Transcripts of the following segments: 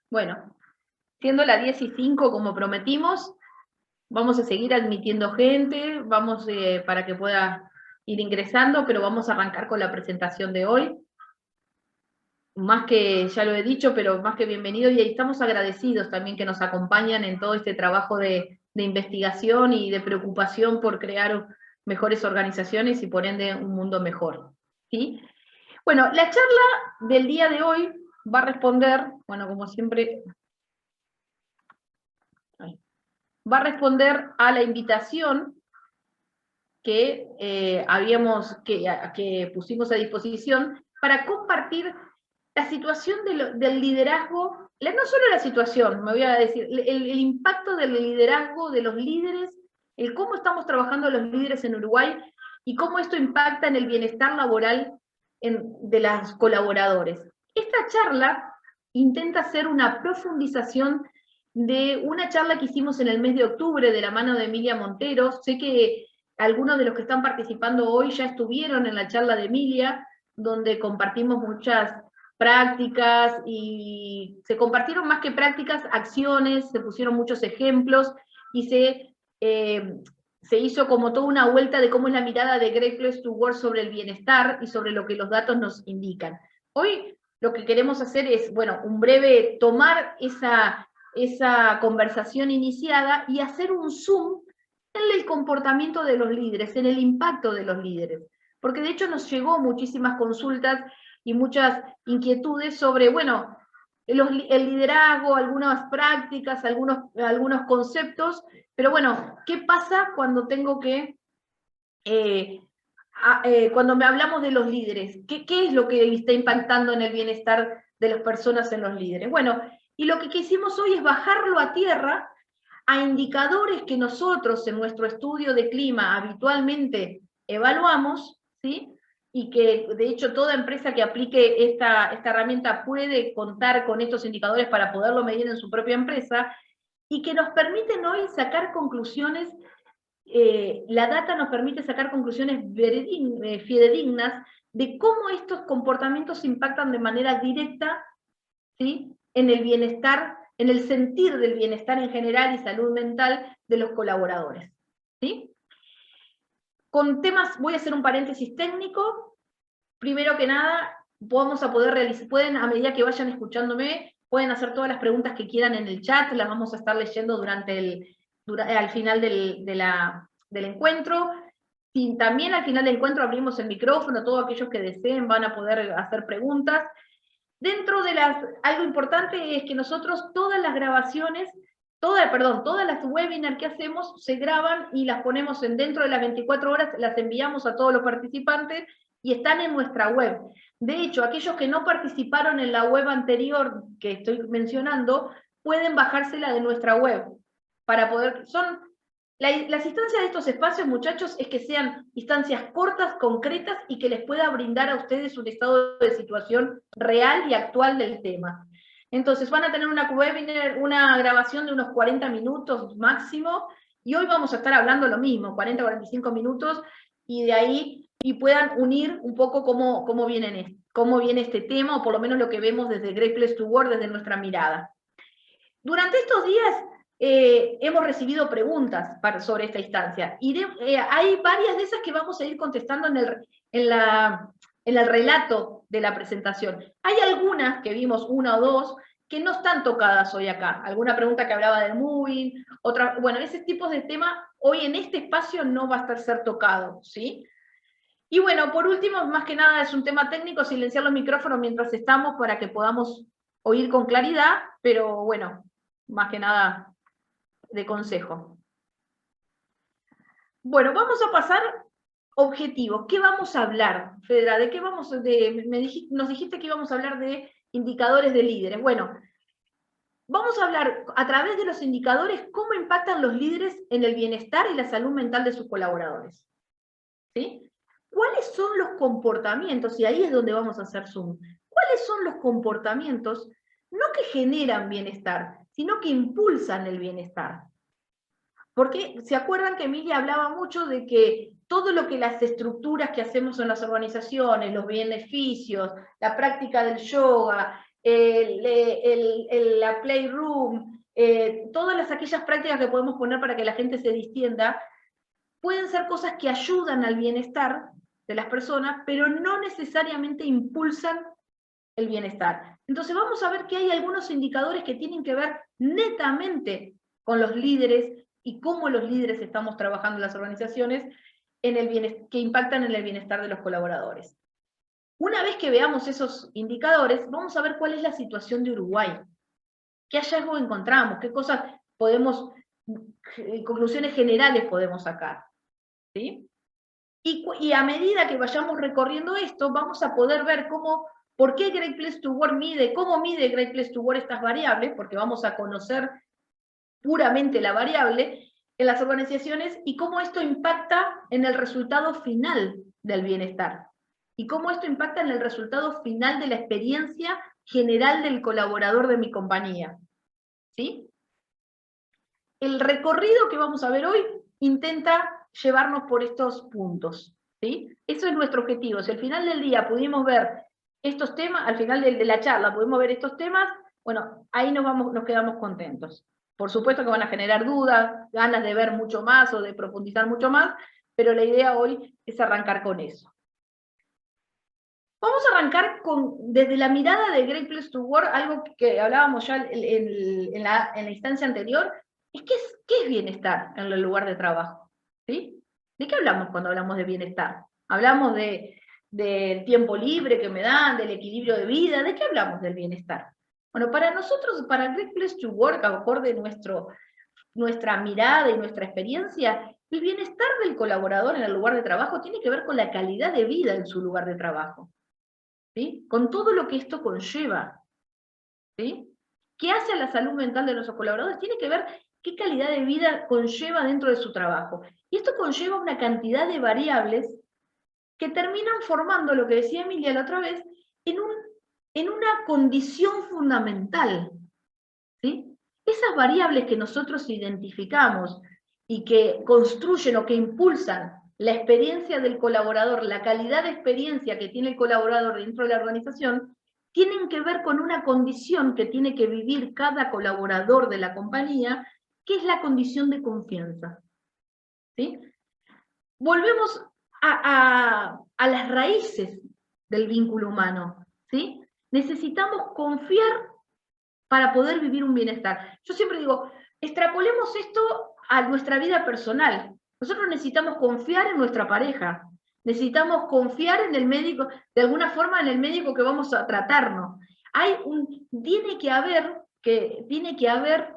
Bueno, siendo las 10:05 como prometimos, vamos a seguir admitiendo gente, para que pueda ir ingresando, pero vamos a arrancar con la presentación de hoy. Más que, ya lo he dicho, pero más que bienvenidos, y estamos agradecidos también que nos acompañan en todo este trabajo de investigación y de preocupación por crear mejores organizaciones y por ende un mundo mejor, ¿sí? Bueno, la charla del día de hoy va a responder, bueno, como siempre, va a responder a la invitación que que pusimos a disposición para compartir la situación del liderazgo, no solo la situación, me voy a decir, el impacto del liderazgo, de los líderes, el cómo estamos trabajando los líderes en Uruguay y cómo esto impacta en el bienestar laboral de los colaboradores. Esta charla intenta hacer una profundización de una charla que hicimos en el mes de octubre de la mano de Emilia Montero. Sé que algunos de los que están participando hoy ya estuvieron en la charla de Emilia, donde compartimos muchas prácticas y se compartieron más que prácticas, acciones, se pusieron muchos ejemplos y se hizo como toda una vuelta de cómo es la mirada de Great Place to Work sobre el bienestar y sobre lo que los datos nos indican. Hoy lo que queremos hacer es, bueno, un breve, tomar esa conversación iniciada y hacer un zoom en el comportamiento de los líderes, en el impacto de los líderes. Porque de hecho nos llegó muchísimas consultas y muchas inquietudes sobre, bueno, el liderazgo, algunas prácticas, algunos conceptos, pero bueno, ¿qué pasa cuando tengo que, cuando me hablamos de los líderes? ¿Qué es lo que está impactando en el bienestar de las personas en los líderes? Bueno, y lo que quisimos hoy es bajarlo a tierra a indicadores que nosotros en nuestro estudio de clima habitualmente evaluamos, ¿sí? Y que de hecho toda empresa que aplique esta herramienta puede contar con estos indicadores para poderlo medir en su propia empresa, y que nos permiten hoy sacar conclusiones, la data nos permite sacar conclusiones fidedignas de cómo estos comportamientos impactan de manera directa, ¿sí?, en el bienestar, en el sentir del bienestar en general y salud mental de los colaboradores, ¿sí? Con temas, voy a hacer un paréntesis técnico. Primero que nada, vamos a poder realizar, pueden, a medida que vayan escuchándome, pueden hacer todas las preguntas que quieran en el chat, las vamos a estar leyendo al final del encuentro. Y también al final del encuentro abrimos el micrófono, todos aquellos que deseen van a poder hacer preguntas. Algo importante es que nosotros todas las grabaciones, todas las webinars que hacemos se graban y las ponemos dentro de las 24 horas, las enviamos a todos los participantes y están en nuestra web. De hecho, aquellos que no participaron en la web anterior que estoy mencionando, pueden bajársela de nuestra web para poder, las instancias de estos espacios, muchachos, es que sean instancias cortas, concretas y que les pueda brindar a ustedes un estado de situación real y actual del tema. Entonces van a tener una webinar, una grabación de unos 40 minutos máximo, y hoy vamos a estar hablando lo mismo, 40, 45 minutos, y de ahí y puedan unir un poco cómo viene este tema, o por lo menos lo que vemos desde Great Place to Work, desde nuestra mirada. Durante estos días hemos recibido preguntas sobre esta instancia, y hay varias de esas que vamos a ir contestando en el relato de la presentación. Hay algunas que vimos, una o dos, que no están tocadas hoy acá. Alguna pregunta que hablaba del moving, otra, bueno, ese tipo de tema hoy en este espacio no va a ser tocado, ¿sí? Y bueno, por último, más que nada es un tema técnico, silenciar los micrófonos mientras estamos para que podamos oír con claridad, pero bueno, más que nada de consejo. Bueno, vamos a pasar objetivos. ¿Qué vamos a hablar, Fedra? ¿De qué vamos? Nos dijiste que íbamos a hablar de indicadores de líderes. Bueno, vamos a hablar a través de los indicadores cómo impactan los líderes en el bienestar y la salud mental de sus colaboradores, ¿sí? ¿Cuáles son los comportamientos? Y ahí es donde vamos a hacer zoom. ¿Cuáles son los comportamientos no que generan bienestar, sino que impulsan el bienestar? Porque se acuerdan que Emilia hablaba mucho de que todo lo que las estructuras que hacemos en las organizaciones, los beneficios, la práctica del yoga, la playroom, todas aquellas prácticas que podemos poner para que la gente se distienda, pueden ser cosas que ayudan al bienestar de las personas, pero no necesariamente impulsan el bienestar. Entonces vamos a ver que hay algunos indicadores que tienen que ver netamente con los líderes y cómo los líderes estamos trabajando en las organizaciones que impactan en el bienestar de los colaboradores. Una vez que veamos esos indicadores, vamos a ver cuál es la situación de Uruguay. ¿Qué hallazgos encontramos? ¿Qué cosas conclusiones generales podemos sacar? ¿Sí? Y a medida que vayamos recorriendo esto, vamos a poder ver por qué Great Place to Work mide, cómo mide Great Place to Work estas variables, porque vamos a conocer puramente la variable en las organizaciones y cómo esto impacta en el resultado final del bienestar. Y cómo esto impacta en el resultado final de la experiencia general del colaborador de mi compañía. ¿Sí? El recorrido que vamos a ver hoy intenta llevarnos por estos puntos. ¿Sí? Eso es nuestro objetivo. Si al final del día pudimos ver estos temas, al final de la charla pudimos ver estos temas, bueno, ahí nos quedamos contentos. Por supuesto que van a generar dudas, ganas de ver mucho más o de profundizar mucho más, pero la idea hoy es arrancar con eso. Vamos a arrancar desde la mirada de Great Place to Work, algo que hablábamos ya en la instancia anterior, es ¿qué es bienestar en el lugar de trabajo? ¿Sí? ¿De qué hablamos cuando hablamos de bienestar? Hablamos del tiempo libre que me dan, del equilibrio de vida, ¿de qué hablamos del bienestar? Bueno, para nosotros, para Great Place to Work, a lo mejor de nuestra mirada y nuestra experiencia, el bienestar del colaborador en el lugar de trabajo tiene que ver con la calidad de vida en su lugar de trabajo. ¿Sí? Con todo lo que esto conlleva. ¿Sí? ¿Qué hace a la salud mental de nuestros colaboradores? Tiene que ver qué calidad de vida conlleva dentro de su trabajo. Y esto conlleva una cantidad de variables que terminan formando, lo que decía Emilia la otra vez, en una condición fundamental. ¿Sí? Esas variables que nosotros identificamos y que construyen o que impulsan la experiencia del colaborador, la calidad de experiencia que tiene el colaborador dentro de la organización, tienen que ver con una condición que tiene que vivir cada colaborador de la compañía, que es la condición de confianza. ¿Sí? Volvemos a las raíces del vínculo humano. ¿Sí? Necesitamos confiar para poder vivir un bienestar. Yo siempre digo, extrapolemos esto a nuestra vida personal. Nosotros necesitamos confiar en nuestra pareja, necesitamos confiar en el médico, de alguna forma en el médico que vamos a tratarnos. Tiene que haber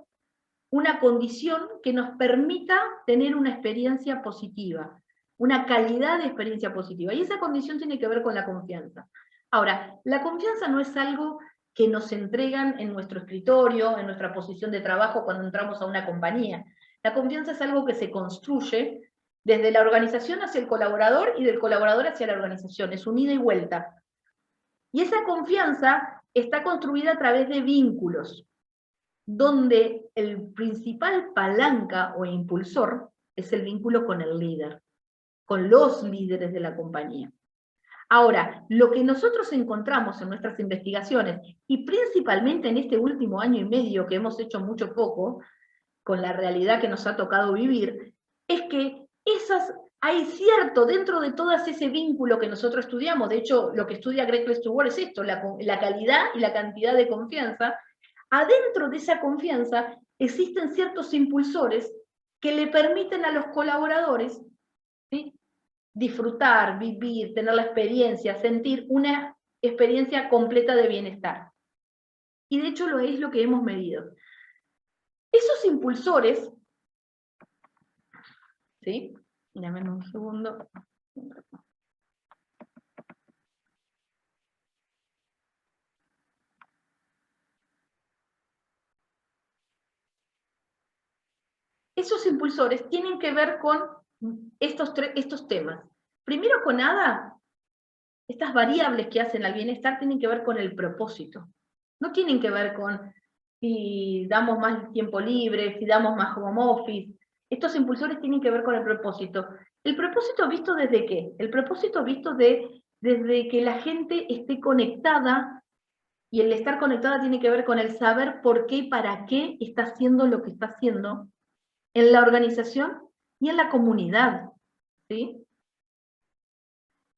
una condición que nos permita tener una experiencia positiva, una calidad de experiencia positiva. Y esa condición tiene que ver con la confianza. Ahora, la confianza no es algo que nos entregan en nuestro escritorio, en nuestra posición de trabajo cuando entramos a una compañía. La confianza es algo que se construye desde la organización hacia el colaborador y del colaborador hacia la organización, es un ida y vuelta. Y esa confianza está construida a través de vínculos, donde el principal palanca o impulsor es el vínculo con el líder, con los líderes de la compañía. Ahora, lo que nosotros encontramos en nuestras investigaciones, y principalmente en este último año y medio que hemos hecho mucho poco, con la realidad que nos ha tocado vivir, es que hay cierto, dentro de todo ese vínculo que nosotros estudiamos, de hecho, lo que estudia Great Place to Work es esto, la calidad y la cantidad de confianza, adentro de esa confianza existen ciertos impulsores que le permiten a los colaboradores, ¿sí?, disfrutar, vivir, tener la experiencia, sentir una experiencia completa de bienestar. Y de hecho es lo que hemos medido. Esos impulsores, ¿sí? Dame un segundo. Esos impulsores tienen que ver con estos temas. Primero con nada, estas variables que hacen al bienestar tienen que ver con el propósito. No tienen que ver con si damos más tiempo libre, si damos más home office. Estos impulsores tienen que ver con el propósito. ¿El propósito visto desde qué? El propósito visto desde que la gente esté conectada Y el estar conectada tiene que ver con el saber por qué y para qué está haciendo lo que está haciendo en la organización y en la comunidad, ¿sí?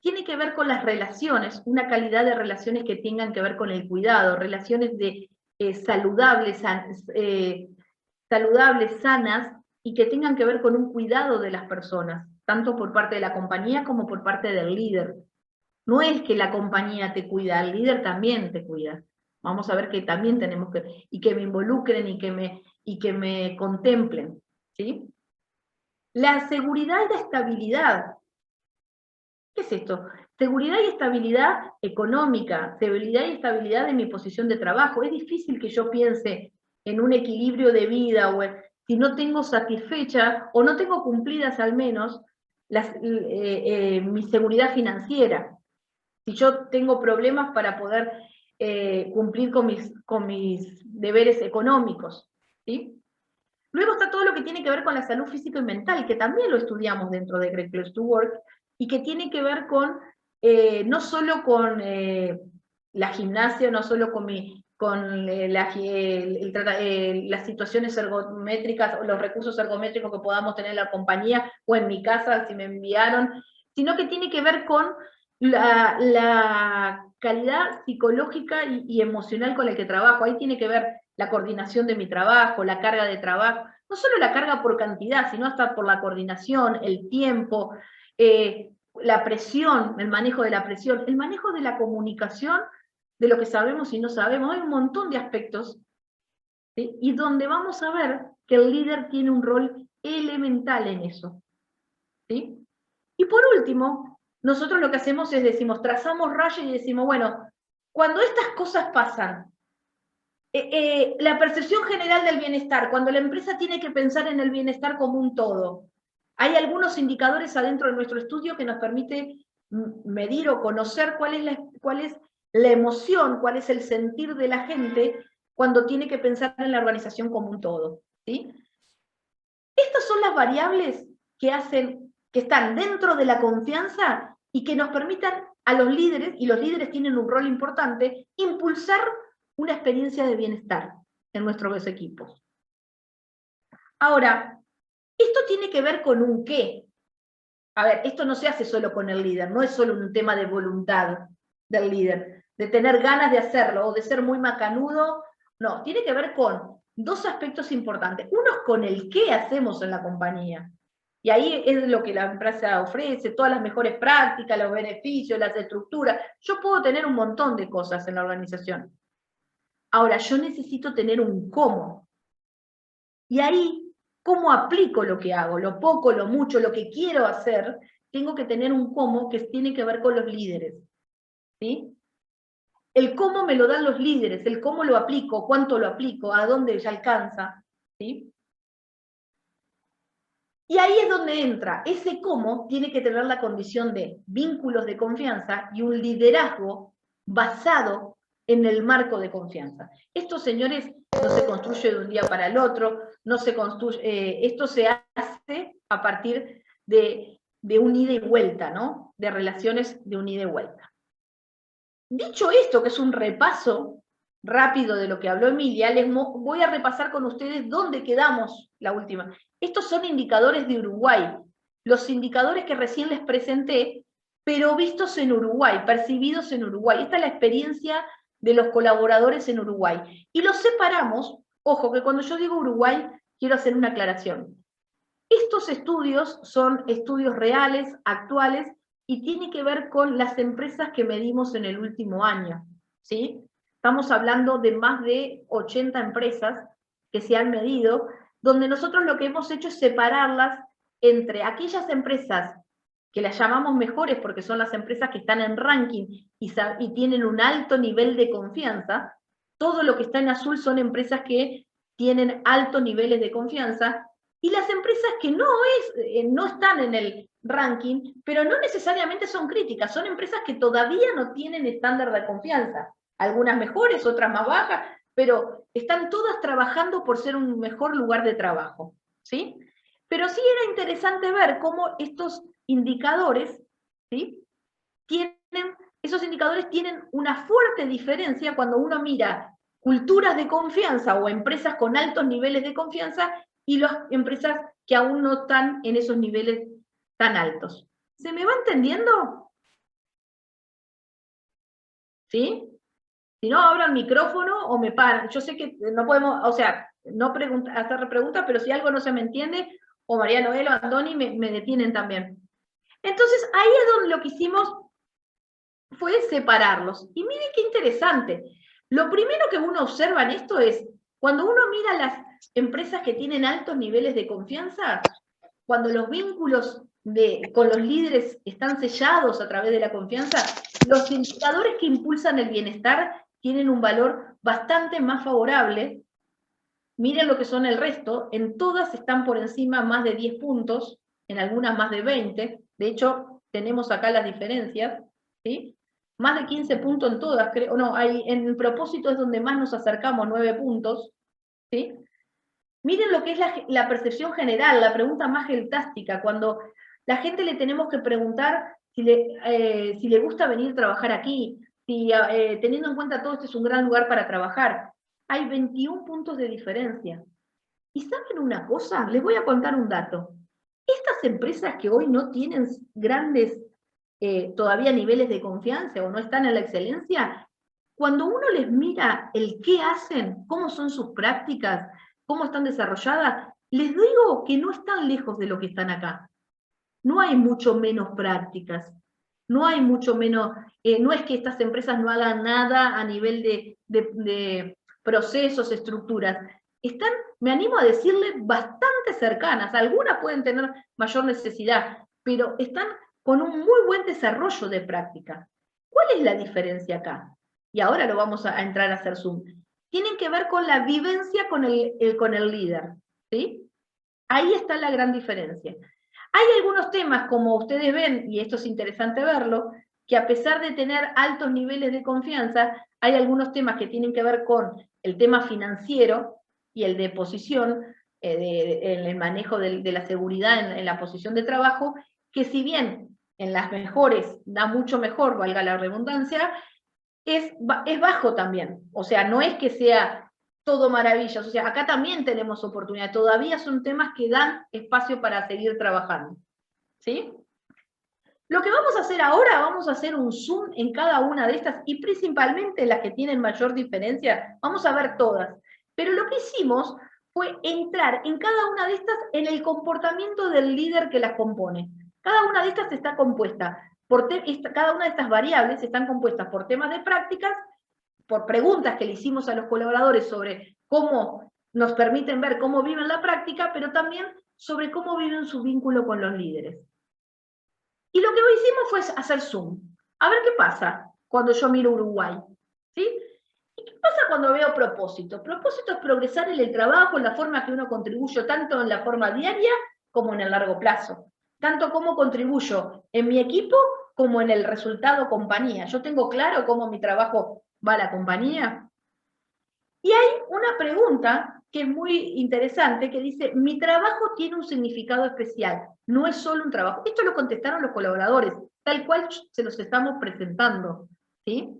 Tiene que ver con las relaciones, una calidad de relaciones que tengan que ver con el cuidado, relaciones de saludables, sanas, y que tengan que ver con un cuidado de las personas, tanto por parte de la compañía como por parte del líder. No es que la compañía te cuida, el líder también te cuida. Vamos a ver que también tenemos que, y que me involucren y que me contemplen, ¿sí? La seguridad y la estabilidad. ¿Qué es esto? Seguridad y estabilidad económica, seguridad y estabilidad de mi posición de trabajo. Es difícil que yo piense en un equilibrio de vida o si no tengo satisfecha o no tengo cumplidas al menos mi seguridad financiera. Si yo tengo problemas para poder cumplir con mis deberes económicos, ¿sí? Luego está todo lo que tiene que ver con la salud física y mental, que también lo estudiamos dentro de Great Place to Work, y que tiene que ver con, no solo con la gimnasia, no solo con las situaciones ergométricas o los recursos ergométricos que podamos tener en la compañía o en mi casa si me enviaron, sino que tiene que ver con la calidad psicológica y emocional con la que trabajo. Ahí tiene que ver la coordinación de mi trabajo, la carga de trabajo, no solo la carga por cantidad, sino hasta por la coordinación, el tiempo, la presión, el manejo de la presión, el manejo de la comunicación, de lo que sabemos y no sabemos. Hay un montón de aspectos, ¿sí? Y donde vamos a ver que el líder tiene un rol elemental en eso, ¿sí? Y por último, nosotros lo que hacemos es decimos, trazamos rayas y decimos, bueno, cuando estas cosas pasan, la percepción general del bienestar, cuando la empresa tiene que pensar en el bienestar como un todo, hay algunos indicadores adentro de nuestro estudio que nos permite medir o conocer cuál es la emoción, cuál es el sentir de la gente cuando tiene que pensar en la organización como un todo, ¿sí? Estas son las variables que están dentro de la confianza y que nos permitan a los líderes, y los líderes tienen un rol importante, impulsar una experiencia de bienestar en nuestros equipos. Ahora, esto tiene que ver con un qué. A ver, esto no se hace solo con el líder, no es solo un tema de voluntad del líder, de tener ganas de hacerlo o de ser muy macanudo, no, tiene que ver con dos aspectos importantes. Uno es con el qué hacemos en la compañía. Y ahí es lo que la empresa ofrece, todas las mejores prácticas, los beneficios, las estructuras. Yo puedo tener un montón de cosas en la organización. Ahora, yo necesito tener un cómo. Y ahí, ¿cómo aplico lo que hago? Lo poco, lo mucho, lo que quiero hacer, tengo que tener un cómo que tiene que ver con los líderes, ¿sí? El cómo me lo dan los líderes, el cómo lo aplico, cuánto lo aplico, a dónde ya alcanza, ¿sí? Y ahí es donde entra, ese cómo tiene que tener la condición de vínculos de confianza y un liderazgo basado en el marco de confianza. Esto, señores, no se construye de un día para el otro, no se construye, esto se hace a partir de un ida y vuelta, ¿no? De relaciones de un ida y vuelta. Dicho esto, que es un repaso rápido de lo que habló Emilia, les voy a repasar con ustedes dónde quedamos la última. Estos son indicadores de Uruguay, los indicadores que recién les presenté, pero vistos en Uruguay, percibidos en Uruguay. Esta es la experiencia de los colaboradores en Uruguay. Y los separamos, ojo, que cuando yo digo Uruguay, quiero hacer una aclaración. Estos estudios son estudios reales, actuales, y tiene que ver con las empresas que medimos en el último año, ¿sí? Estamos hablando de más de 80 empresas que se han medido, donde nosotros lo que hemos hecho es separarlas entre aquellas empresas que las llamamos mejores porque son las empresas que están en ranking y tienen un alto nivel de confianza. Todo lo que está en azul son empresas que tienen altos niveles de confianza, y las empresas que no están en el ranking, pero no necesariamente son críticas, son empresas que todavía no tienen estándar de confianza, algunas mejores, otras más bajas, pero están todas trabajando por ser un mejor lugar de trabajo, ¿sí? Pero sí era interesante ver cómo estos indicadores, ¿sí? Esos indicadores indicadores tienen una fuerte diferencia cuando uno mira culturas de confianza o empresas con altos niveles de confianza y las empresas que aún no están en esos niveles tan altos. ¿Se me va entendiendo? ¿Sí? Si no, abro el micrófono o me paran. Yo sé que no podemos, o sea, no hacer preguntas, pero si algo no se me entiende, o María Noel o Andoni me detienen también. Entonces, ahí es donde lo que hicimos fue separarlos. Y miren qué interesante. Lo primero que uno observa en esto es, cuando uno mira las empresas que tienen altos niveles de confianza, cuando los vínculos con los líderes están sellados a través de la confianza, los indicadores que impulsan el bienestar tienen un valor bastante más favorable. Miren lo que son el resto, en todas están por encima más de 10 puntos, en algunas más de 20, de hecho tenemos acá las diferencias, ¿sí? Más de 15 puntos en todas, creo, no, en el propósito es donde más nos acercamos, 9 puntos, ¿sí? Miren lo que es la percepción general, la pregunta más geltástica, cuando la gente le tenemos que preguntar si le gusta venir a trabajar aquí, si teniendo en cuenta todo, este es un gran lugar para trabajar. Hay 21 puntos de diferencia. ¿Y saben una cosa? Les voy a contar un dato. Estas empresas que hoy no tienen grandes todavía niveles de confianza o no están en la excelencia, cuando uno les mira el qué hacen, cómo son sus prácticas, cómo están desarrolladas, les digo que no están lejos de lo que están acá. No hay mucho menos prácticas, no hay mucho menos, no es que estas empresas no hagan nada a nivel de procesos, estructuras. Están, me animo a decirle, bastante cercanas. Algunas pueden tener mayor necesidad, pero están con un muy buen desarrollo de práctica. ¿Cuál es la diferencia acá? Y ahora lo vamos a entrar a hacer zoom. Tienen que ver con la vivencia con el líder, ¿sí? Ahí está la gran diferencia. Hay algunos temas, como ustedes ven, y esto es interesante verlo, que a pesar de tener altos niveles de confianza, hay algunos temas que tienen que ver con el tema financiero y el de posición, en el manejo de la seguridad en la posición de trabajo, que si bien en las mejores da mucho mejor, valga la redundancia, es bajo también. O sea, no es que sea todo maravillas. O sea, acá también tenemos oportunidad. Todavía son temas que dan espacio para seguir trabajando. ¿Sí? Lo que vamos a hacer ahora, vamos a hacer un zoom en cada una de estas y principalmente las que tienen mayor diferencia. Vamos a ver todas. Pero lo que hicimos fue entrar en cada una de estas en el comportamiento del líder que las compone. Cada una de estas está compuesta cada una de estas variables están compuestas por temas de prácticas, por preguntas que le hicimos a los colaboradores sobre cómo nos permiten ver cómo viven la práctica, pero también sobre cómo viven su vínculo con los líderes. Y lo que hicimos fue hacer zoom. A ver qué pasa cuando yo miro Uruguay. ¿Sí? ¿Y qué pasa cuando veo propósito? Propósito es progresar en el trabajo, en la forma que uno contribuye, tanto en la forma diaria como en el largo plazo. Tanto como contribuyo en mi equipo como en el resultado compañía. Yo tengo claro cómo mi trabajo va a la compañía. Y hay una pregunta que es muy interesante que dice, mi trabajo tiene un significado especial, no es solo un trabajo. Esto lo contestaron los colaboradores, tal cual se los estamos presentando, ¿sí?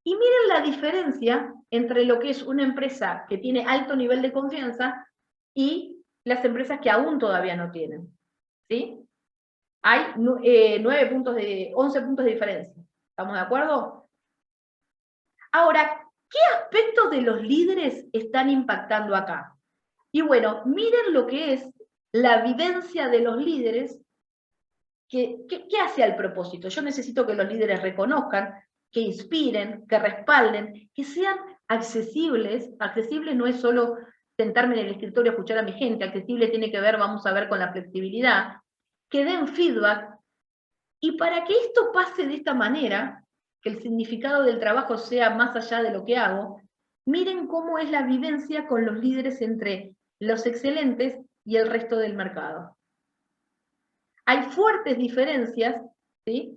Y miren la diferencia entre lo que es una empresa que tiene alto nivel de confianza y las empresas que aún todavía no tienen, ¿sí? Hay 11 puntos de diferencia. ¿Estamos de acuerdo? Ahora, ¿qué aspectos de los líderes están impactando acá? Y bueno, miren lo que es la vivencia de los líderes. ¿Qué hace al propósito? Yo necesito que los líderes reconozcan, que inspiren, que respalden, que sean accesibles. Accesible no es solo sentarme en el escritorio a escuchar a mi gente, accesible tiene que ver, vamos a ver, con la flexibilidad, que den feedback. Y para que esto pase de esta manera, que el significado del trabajo sea más allá de lo que hago, miren cómo es la vivencia con los líderes entre los excelentes y el resto del mercado. Hay fuertes diferencias, ¿sí?,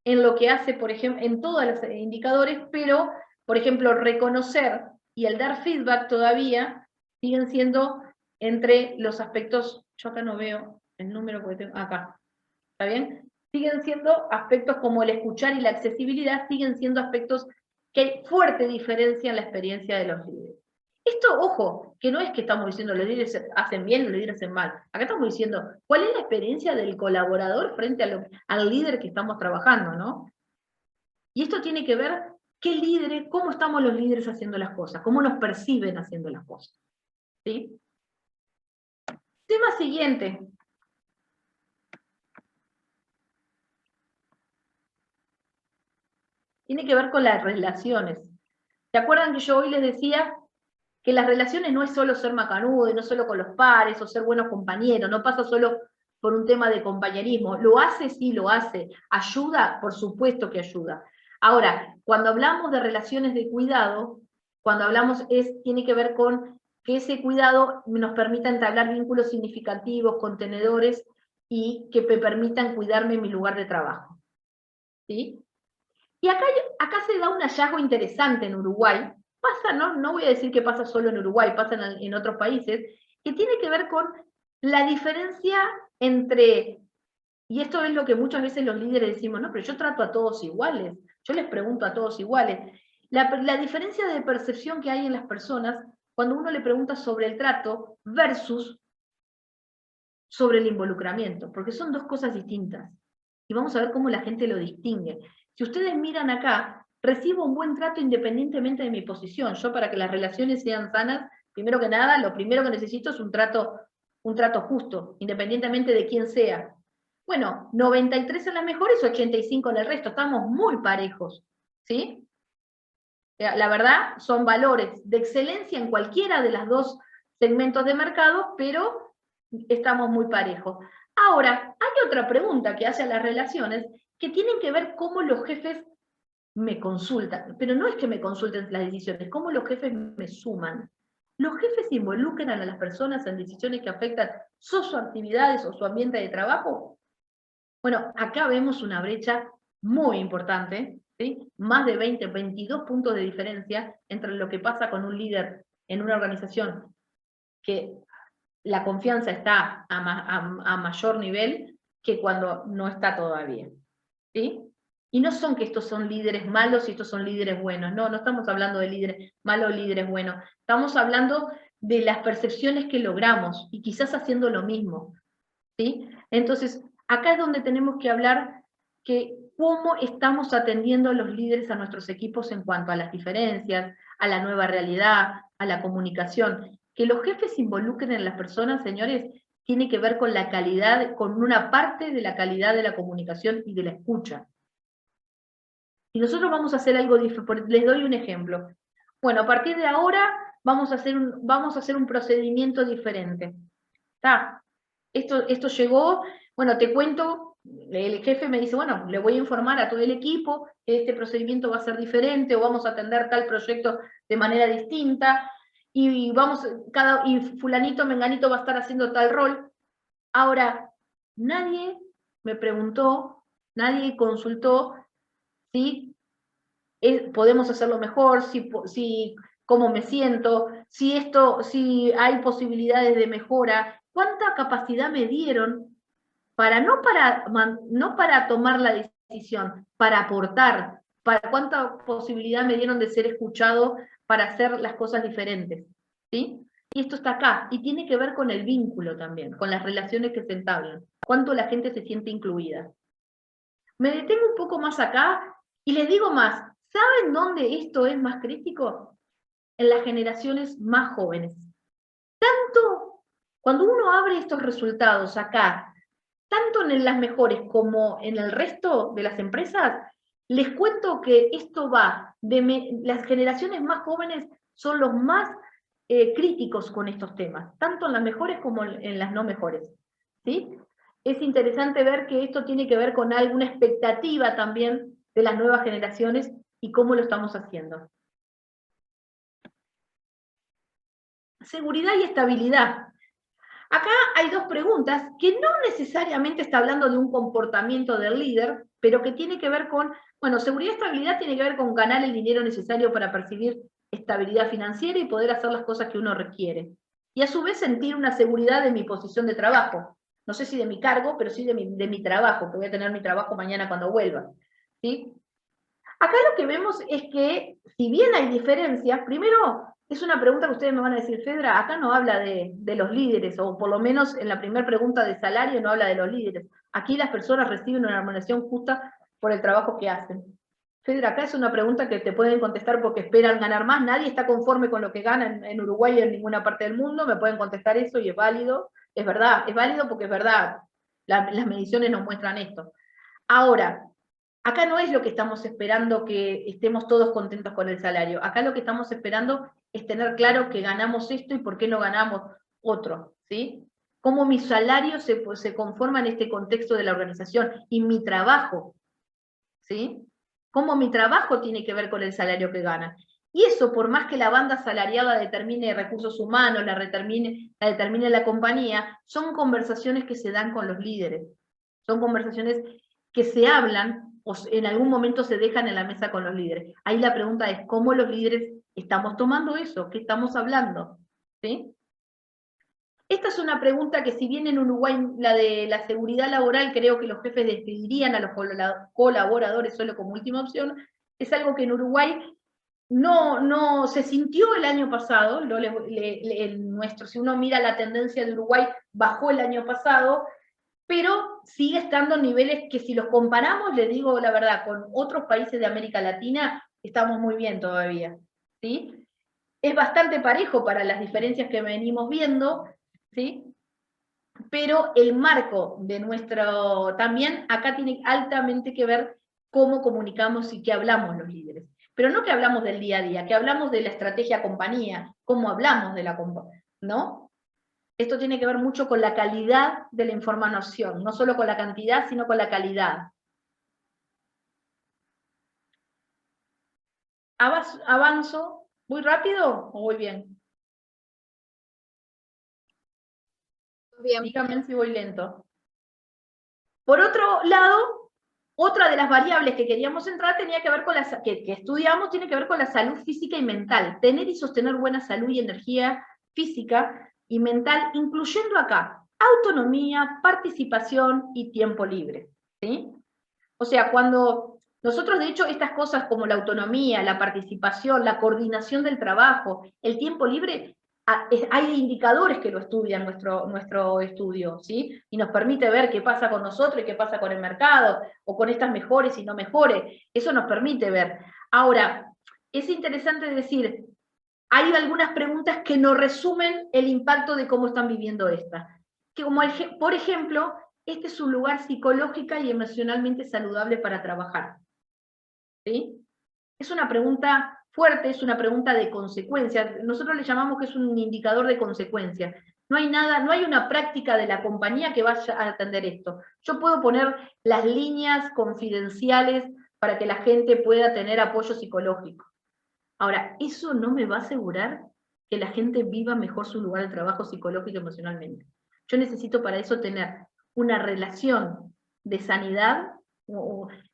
en lo que hace, por ejemplo, en todos los indicadores, pero, por ejemplo, reconocer y el dar feedback todavía siguen siendo entre los aspectos, yo acá no veo el número porque tengo, acá, ¿está bien? siguen siendo aspectos como el escuchar y la accesibilidad, siguen siendo aspectos que hay fuerte diferencia en la experiencia de los líderes. Esto, ojo, que no es que estamos diciendo los líderes hacen bien, los líderes hacen mal. Acá estamos diciendo cuál es la experiencia del colaborador frente al líder que estamos trabajando, ¿no? Y esto tiene que ver qué líderes, cómo estamos los líderes haciendo las cosas, cómo nos perciben haciendo las cosas. ¿Sí? Tema siguiente. Tiene que ver con las relaciones. ¿Se acuerdan que yo hoy les decía que las relaciones no es solo ser macanudo, y no solo con los pares, o ser buenos compañeros, no pasa solo por un tema de compañerismo? Lo hace, sí, lo hace. ¿Ayuda? Por supuesto que ayuda. Ahora, cuando hablamos de relaciones de cuidado, cuando hablamos tiene que ver con que ese cuidado nos permita entablar vínculos significativos, contenedores, y que me permitan cuidarme en mi lugar de trabajo. ¿Sí? Y acá se da un hallazgo interesante en Uruguay. Pasa, no voy a decir que pasa solo en Uruguay, pasa en otros países, que tiene que ver con la diferencia entre, y esto es lo que muchas veces los líderes decimos, no, pero yo trato a todos iguales, yo les pregunto a todos iguales. La diferencia de percepción que hay en las personas cuando uno le pregunta sobre el trato versus sobre el involucramiento, porque son dos cosas distintas. Y vamos a ver cómo la gente lo distingue. Si ustedes miran acá, recibo un buen trato independientemente de mi posición. Yo, para que las relaciones sean sanas, primero que nada, lo primero que necesito es un trato justo, independientemente de quién sea. Bueno, 93 en las mejores, 85 en el resto, estamos muy parejos, ¿sí? La verdad, son valores de excelencia en cualquiera de los dos segmentos de mercado, pero estamos muy parejos. Ahora, hay otra pregunta que hace a las relaciones que tienen que ver cómo los jefes me consultan, pero no es que me consulten las decisiones, cómo los jefes me suman. Los jefes involucran a las personas en decisiones que afectan sus actividades o su ambiente de trabajo. Bueno, acá vemos una brecha muy importante, ¿sí? Más de 20, 22 puntos de diferencia entre lo que pasa con un líder en una organización que la confianza está a mayor nivel que cuando no está todavía, ¿sí? Y no son que estos son líderes malos y estos son líderes buenos, no estamos hablando de líderes malos o líderes buenos, estamos hablando de las percepciones que logramos y quizás haciendo lo mismo, ¿sí? Entonces, acá es donde tenemos que hablar que cómo estamos atendiendo a los líderes a nuestros equipos en cuanto a las diferencias, a la nueva realidad, a la comunicación. Que los jefes se involucren en las personas, señores, tiene que ver con la calidad, con una parte de la calidad de la comunicación y de la escucha. Y nosotros vamos a hacer algo diferente, les doy un ejemplo. Bueno, a partir de ahora vamos a hacer un procedimiento diferente. ¿Está? Esto llegó, bueno, te cuento, el jefe me dice, bueno, le voy a informar a todo el equipo que este procedimiento va a ser diferente, o vamos a atender tal proyecto de manera distinta, y y fulanito, menganito va a estar haciendo tal rol. Ahora, nadie me preguntó, nadie consultó si podemos hacerlo mejor, cómo me siento, si hay posibilidades de mejora, cuánta capacidad me dieron no para tomar la decisión, para aportar, para cuánta posibilidad me dieron de ser escuchado para hacer las cosas diferentes, ¿sí? Y esto está acá, y tiene que ver con el vínculo también, con las relaciones que se entablan, cuánto la gente se siente incluida. Me detengo un poco más acá y les digo más, ¿saben dónde esto es más crítico? En las generaciones más jóvenes. Tanto, cuando uno abre estos resultados acá, tanto en las mejores como en el resto de las empresas, les cuento que esto va las generaciones más jóvenes son los más críticos con estos temas, tanto en las mejores como en las no mejores, ¿sí? Es interesante ver que esto tiene que ver con alguna expectativa también de las nuevas generaciones y cómo lo estamos haciendo. Seguridad y estabilidad. Acá hay dos preguntas que no necesariamente está hablando de un comportamiento del líder, pero que tiene que ver con, bueno, seguridad y estabilidad tiene que ver con ganar el dinero necesario para percibir estabilidad financiera y poder hacer las cosas que uno requiere. Y a su vez sentir una seguridad en mi posición de trabajo. no sé si de mi cargo, pero sí de mi trabajo, que voy a tener mi trabajo mañana cuando vuelva, ¿sí? Acá lo que vemos es que, si bien hay diferencias, primero, es una pregunta que ustedes me van a decir, Fedra, acá no habla de los líderes, o por lo menos en la primera pregunta de salario no habla de los líderes. Aquí las personas reciben una remuneración justa por el trabajo que hacen. Fedra, acá es una pregunta que te pueden contestar porque esperan ganar más, nadie está conforme con lo que ganan en Uruguay y en ninguna parte del mundo, me pueden contestar eso y es válido, es verdad, es válido porque es verdad, las mediciones nos muestran esto. Ahora, acá no es lo que estamos esperando que estemos todos contentos con el salario. Acá lo que estamos esperando es tener claro que ganamos esto y por qué no ganamos otro, ¿sí? Cómo mi salario se conforma en este contexto de la organización y mi trabajo, ¿sí? Cómo mi trabajo tiene que ver con el salario que gana. Y eso, por más que la banda salariada determine recursos humanos, la determine la compañía, son conversaciones que se dan con los líderes. Son conversaciones que se hablan o en algún momento se dejan en la mesa con los líderes. Ahí la pregunta es, ¿cómo los líderes estamos tomando eso? ¿Qué estamos hablando? ¿Sí? Esta es una pregunta que, si bien en Uruguay la de la seguridad laboral creo que los jefes despedirían a los colaboradores solo como última opción, es algo que en Uruguay no se sintió el año pasado. Si uno mira la tendencia de Uruguay, bajó el año pasado, pero sigue estando en niveles que, si los comparamos, les digo la verdad, con otros países de América Latina, estamos muy bien todavía, ¿sí? Es bastante parejo para las diferencias que venimos viendo, ¿sí? Pero el marco de nuestro, también acá tiene altamente que ver cómo comunicamos y qué hablamos los líderes. Pero no que hablamos del día a día, que hablamos de la estrategia compañía, cómo hablamos de la compañía, ¿no? Esto tiene que ver mucho con la calidad de la información, no solo con la cantidad, sino con la calidad. ¿Avanzo muy rápido o voy bien? Bien. Díganme si voy lento. Por otro lado, otra de las variables que queríamos entrar tenía que ver con que estudiamos, tiene que ver con la salud física y mental. Tener y sostener buena salud y energía física y mental, incluyendo acá autonomía, participación y tiempo libre, ¿sí? O sea, cuando nosotros, de hecho, estas cosas como la autonomía, la participación, la coordinación del trabajo, el tiempo libre, hay indicadores que lo estudian nuestro estudio, ¿sí? Y nos permite ver qué pasa con nosotros y qué pasa con el mercado, o con estas mejores y no mejores. Eso nos permite ver. Ahora, es interesante decir, hay algunas preguntas que nos resumen el impacto de cómo están viviendo esta. Que como por ejemplo, este es un lugar psicológica y emocionalmente saludable para trabajar, ¿sí? Es una pregunta fuerte, es una pregunta de consecuencias. Nosotros le llamamos que es un indicador de consecuencias. No hay nada, no hay una práctica de la compañía que vaya a atender esto. Yo puedo poner las líneas confidenciales para que la gente pueda tener apoyo psicológico. Ahora, eso no me va a asegurar que la gente viva mejor su lugar de trabajo psicológico y emocionalmente. Yo necesito para eso tener una relación de sanidad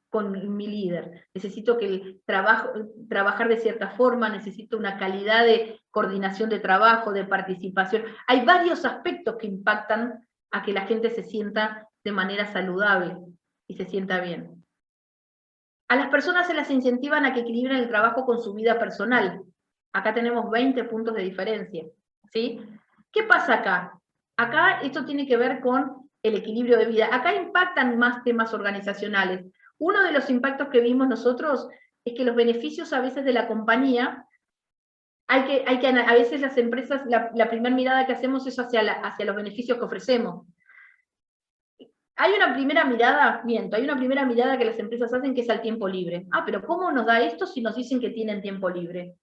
con mi líder. Necesito que trabajar de cierta forma, necesito una calidad de coordinación de trabajo, de participación. Hay varios aspectos que impactan a que la gente se sienta de manera saludable y se sienta bien. A las personas se las incentivan a que equilibren el trabajo con su vida personal. Acá tenemos 20 puntos de diferencia, ¿sí? ¿Qué pasa acá? Acá esto tiene que ver con el equilibrio de vida. Acá impactan más temas organizacionales. Uno de los impactos que vimos nosotros es que los beneficios a veces de la compañía, a veces las empresas, la primera mirada que hacemos es hacia los beneficios que ofrecemos. Hay una primera mirada que las empresas hacen, que es al tiempo libre. Ah, pero ¿cómo nos da esto si nos dicen que tienen tiempo libre?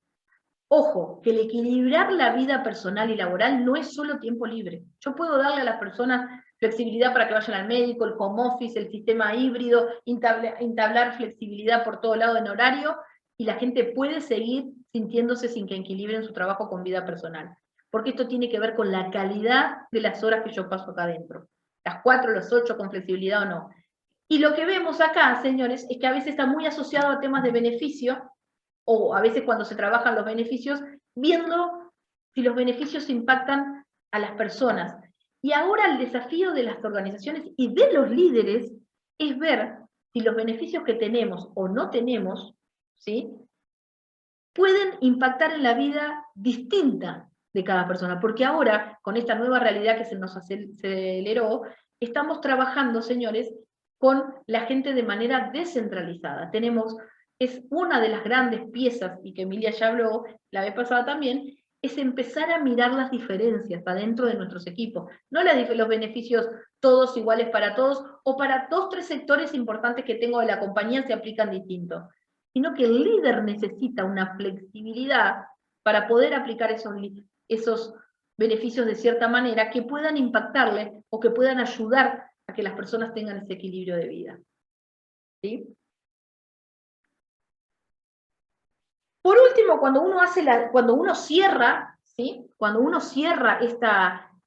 Ojo, que el equilibrar la vida personal y laboral no es solo tiempo libre. Yo puedo darle a las personas flexibilidad para que vayan al médico, el home office, el sistema híbrido, entablar flexibilidad por todo lado en horario, y la gente puede seguir sintiéndose sin que equilibren su trabajo con vida personal. Porque esto tiene que ver con la calidad de las horas que yo paso acá adentro. Las 4, las 8, con flexibilidad o no. Y lo que vemos acá, señores, es que a veces está muy asociado a temas de beneficio, o a veces cuando se trabajan los beneficios, viendo si los beneficios impactan a las personas. Y ahora el desafío de las organizaciones y de los líderes es ver si los beneficios que tenemos o no tenemos, ¿sí?, pueden impactar en la vida distinta de cada persona, porque ahora, con esta nueva realidad que se nos aceleró, estamos trabajando, señores, con la gente de manera descentralizada. Es una de las grandes piezas, y que Emilia ya habló la vez pasada también, es empezar a mirar las diferencias adentro de nuestros equipos, no los beneficios todos iguales para todos, o para 2 o 3 sectores importantes que tengo de la compañía se aplican distintos, sino que el líder necesita una flexibilidad para poder aplicar esos beneficios de cierta manera que puedan impactarle o que puedan ayudar a que las personas tengan ese equilibrio de vida. ¿Sí? Por último, cuando uno cierra, ¿sí?, cuando uno cierra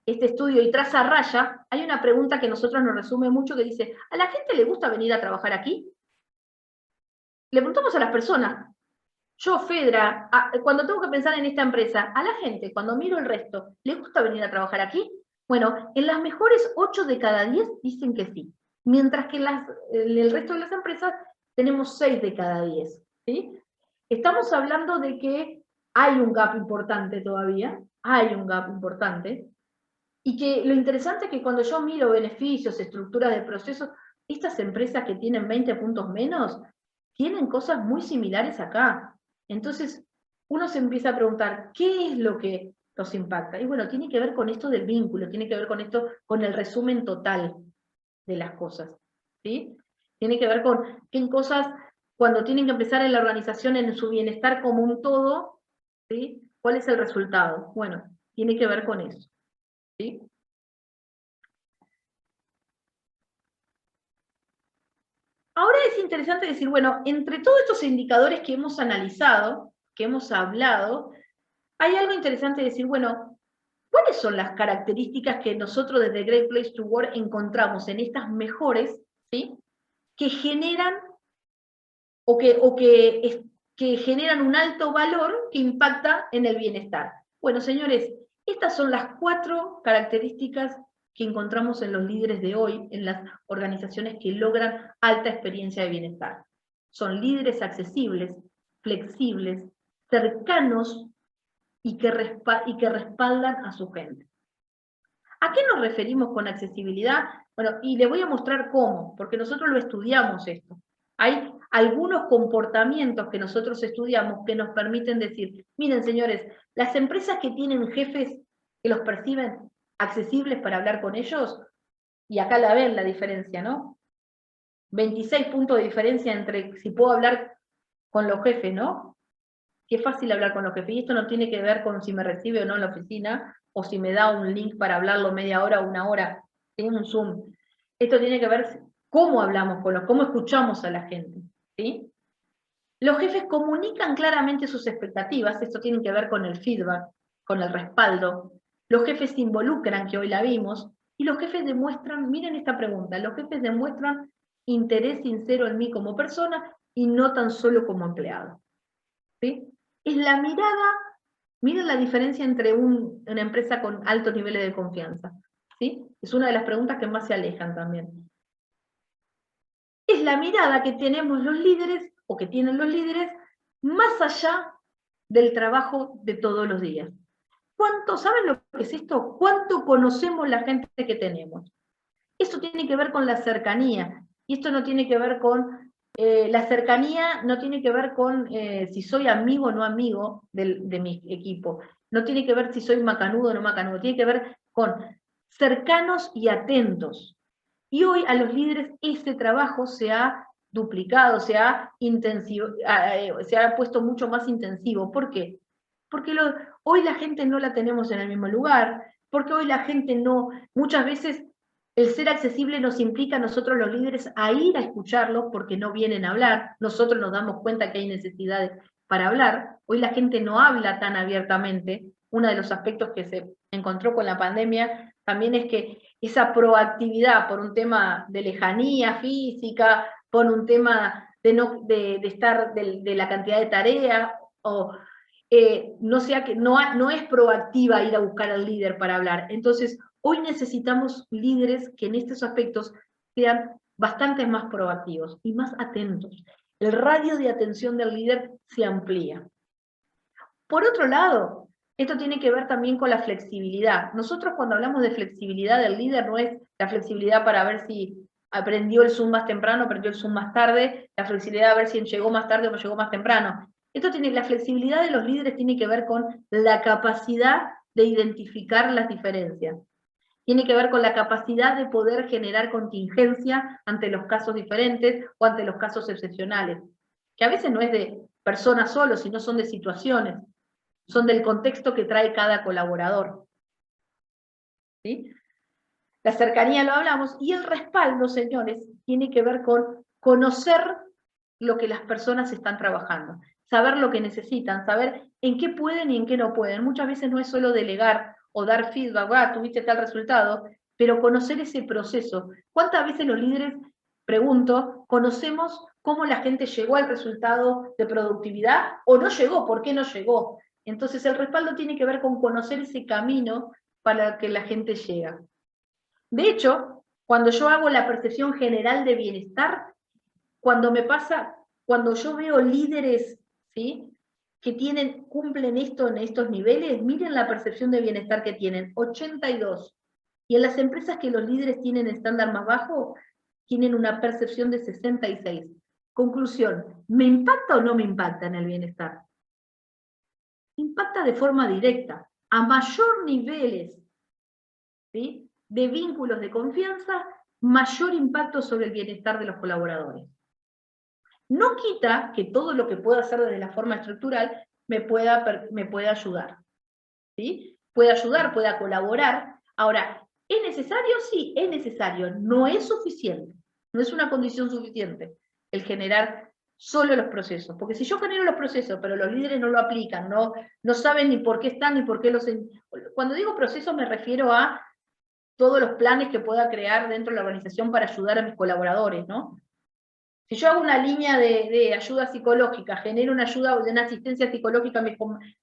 este estudio y traza raya, hay una pregunta que a nosotros nos resume mucho que dice, ¿a la gente le gusta venir a trabajar aquí? Le preguntamos a las personas. Yo, Fedra, cuando tengo que pensar en esta empresa, a la gente, cuando miro el resto, ¿le gusta venir a trabajar aquí? Bueno, en las mejores 8 de cada 10 dicen que sí, mientras que en el resto de las empresas tenemos 6 de cada 10. ¿Sí? Estamos hablando de que hay un gap importante todavía, hay un gap importante, y que lo interesante es que cuando yo miro beneficios, estructuras de procesos, estas empresas que tienen 20 puntos menos, tienen cosas muy similares acá. Entonces, uno se empieza a preguntar, ¿qué es lo que los impacta? Y bueno, tiene que ver con esto del vínculo, tiene que ver con esto, con el resumen total de las cosas, ¿sí? Tiene que ver con qué cosas, cuando tienen que empezar en la organización en su bienestar como un todo, ¿sí?, ¿cuál es el resultado? Bueno, tiene que ver con eso, ¿sí? Ahora es interesante decir, bueno, entre todos estos indicadores que hemos analizado, que hemos hablado, hay algo interesante de decir, bueno, ¿cuáles son las características que nosotros desde Great Place to Work encontramos en estas mejores, ¿sí?, que generan que generan un alto valor que impacta en el bienestar? Bueno, señores, estas son las 4 características que encontramos en los líderes de hoy, en las organizaciones que logran alta experiencia de bienestar. Son líderes accesibles, flexibles, cercanos y que respaldan a su gente. ¿A qué nos referimos con accesibilidad? Bueno, y le voy a mostrar cómo, porque nosotros lo estudiamos esto. Hay algunos comportamientos que nosotros estudiamos que nos permiten decir, miren señores, las empresas que tienen jefes que los perciben accesibles para hablar con ellos, y acá la ven la diferencia, ¿no? 26 puntos de diferencia entre si puedo hablar con los jefes, ¿no? Qué fácil hablar con los jefes. Y esto no tiene que ver con si me recibe o no en la oficina, o si me da un link para hablarlo media hora o una hora, tiene un Zoom. Esto tiene que ver cómo hablamos cómo escuchamos a la gente, ¿sí? Los jefes comunican claramente sus expectativas, esto tiene que ver con el feedback, con el respaldo. Los jefes se involucran, que hoy la vimos, y los jefes demuestran, miren esta pregunta, los jefes demuestran interés sincero en mí como persona y no tan solo como empleado. ¿Sí? Es la mirada, miren la diferencia entre una empresa con altos niveles de confianza. ¿Sí? Es una de las preguntas que más se alejan también. Es la mirada que tenemos los líderes, o que tienen los líderes, más allá del trabajo de todos los días. ¿Saben lo que es esto? ¿Cuánto conocemos la gente que tenemos? Esto tiene que ver con la cercanía, y esto no tiene que ver con, la cercanía no tiene que ver con si soy amigo o no amigo de mi equipo, no tiene que ver si soy macanudo o no macanudo, tiene que ver con cercanos y atentos. Y hoy a los líderes ese trabajo se ha duplicado, se ha puesto mucho más intensivo. ¿Por qué? Porque hoy la gente no la tenemos en el mismo lugar, porque hoy la gente no, muchas veces el ser accesible nos implica a nosotros los líderes a ir a escucharlos porque no vienen a hablar, nosotros nos damos cuenta que hay necesidades para hablar, hoy la gente no habla tan abiertamente. Uno de los aspectos que se encontró con la pandemia también es que esa proactividad por un tema de lejanía física, por un tema de la cantidad de tareas, o no es proactiva ir a buscar al líder para hablar. Entonces, Hoy necesitamos líderes que en estos aspectos sean bastante más proactivos y más atentos. El radio de atención del líder se amplía. Por otro lado, esto tiene que ver también con la flexibilidad. Nosotros cuando hablamos de flexibilidad del líder no es la flexibilidad para ver si aprendió el Zoom más temprano, aprendió el Zoom más tarde, la flexibilidad de ver si llegó más tarde o llegó más temprano. La flexibilidad de los líderes tiene que ver con la capacidad de identificar las diferencias. Tiene que ver con la capacidad de poder generar contingencia ante los casos diferentes o ante los casos excepcionales, que a veces no es de personas solo, sino son de situaciones, son del contexto que trae cada colaborador. ¿Sí? La cercanía lo hablamos, y el respaldo, señores, tiene que ver con conocer lo que las personas están trabajando, saber lo que necesitan, saber en qué pueden y en qué no pueden. Muchas veces no es solo delegar o dar feedback, tuviste tal resultado, pero conocer ese proceso. ¿Cuántas veces los líderes, pregunto, conocemos cómo la gente llegó al resultado de productividad o no llegó? ¿Por qué no llegó? Entonces el respaldo tiene que ver con conocer ese camino para el que la gente llega. De hecho, cuando yo hago la percepción general de bienestar, cuando yo veo líderes, ¿sí?, que cumplen esto en estos niveles, miren la percepción de bienestar que tienen, 82. Y en las empresas que los líderes tienen estándar más bajo, tienen una percepción de 66. Conclusión, ¿me impacta o no me impacta en el bienestar? Impacta de forma directa. A mayor niveles, ¿sí?, de vínculos de confianza, mayor impacto sobre el bienestar de los colaboradores. No quita que todo lo que pueda hacer desde la forma estructural me pueda ayudar. ¿Sí? Puede ayudar, pueda colaborar. Ahora, ¿es necesario? Sí, es necesario. No es suficiente. No es una condición suficiente el generar solo los procesos. Porque si yo genero los procesos, pero los líderes no lo aplican, no saben ni por qué están, ni por qué los... Cuando digo procesos me refiero a todos los planes que pueda crear dentro de la organización para ayudar a mis colaboradores, ¿no? Si yo hago una línea de ayuda psicológica, genero una ayuda, una asistencia psicológica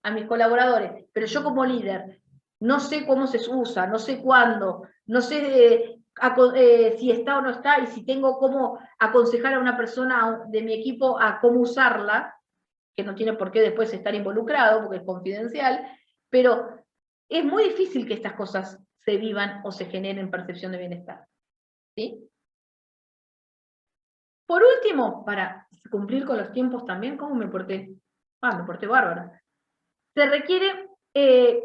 a mis colaboradores, pero yo como líder no sé cómo se usa, no sé cuándo, no sé si está o no está, y si tengo cómo aconsejar a una persona de mi equipo a cómo usarla, que no tiene por qué después estar involucrado, porque es confidencial, pero es muy difícil que estas cosas se vivan o se generen percepción de bienestar. ¿Sí? Por último, para cumplir con los tiempos también, ¿cómo me porté? Me porté bárbara. Se requiere, en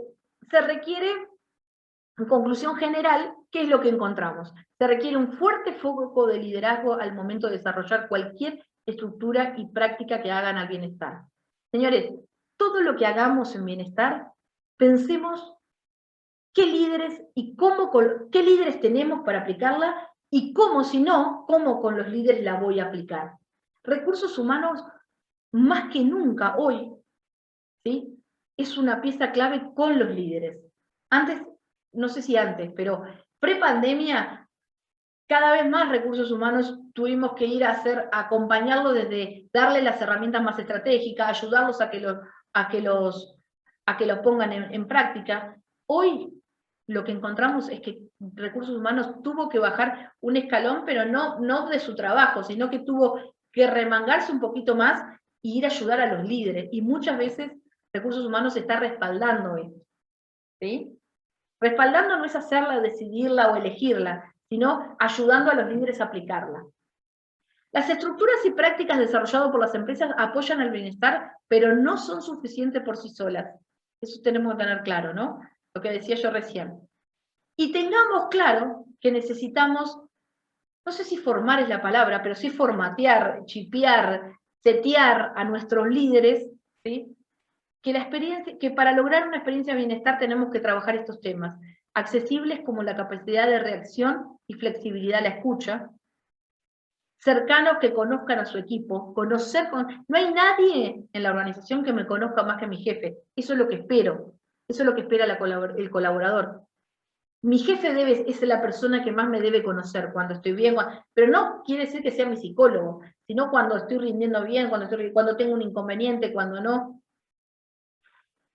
conclusión general, ¿qué es lo que encontramos? Se requiere un fuerte foco de liderazgo al momento de desarrollar cualquier estructura y práctica que hagan al bienestar. Señores, todo lo que hagamos en bienestar, pensemos qué líderes tenemos para aplicarla y cómo, si no, cómo con los líderes la voy a aplicar. Recursos humanos, más que nunca hoy, ¿sí?, es una pieza clave con los líderes. Antes, no sé si antes, pero pre-pandemia, cada vez más recursos humanos tuvimos que ir a acompañarlo desde darle las herramientas más estratégicas, ayudarlos a que los pongan en práctica. Hoy lo que encontramos es que recursos humanos tuvo que bajar un escalón, pero no de su trabajo, sino que tuvo que remangarse un poquito más y ir a ayudar a los líderes. Y muchas veces recursos humanos está respaldando esto. ¿Sí? Respaldando no es hacerla, decidirla o elegirla, sino ayudando a los líderes a aplicarla. Las estructuras y prácticas desarrolladas por las empresas apoyan el bienestar, pero no son suficientes por sí solas. Eso tenemos que tener claro, ¿no? Lo que decía yo recién. Y tengamos claro que necesitamos, no sé si formar es la palabra, pero sí formatear, chipear, setear a nuestros líderes, ¿sí?, que para lograr una experiencia de bienestar tenemos que trabajar estos temas, accesibles como la capacidad de reacción y flexibilidad a la escucha, cercanos que conozcan a su equipo, no hay nadie en la organización que me conozca más que mi jefe, eso es lo que espero, eso es lo que espera el colaborador. Mi jefe es la persona que más me debe conocer cuando estoy bien, pero no quiere decir que sea mi psicólogo, sino cuando estoy rindiendo bien, cuando tengo un inconveniente, cuando no.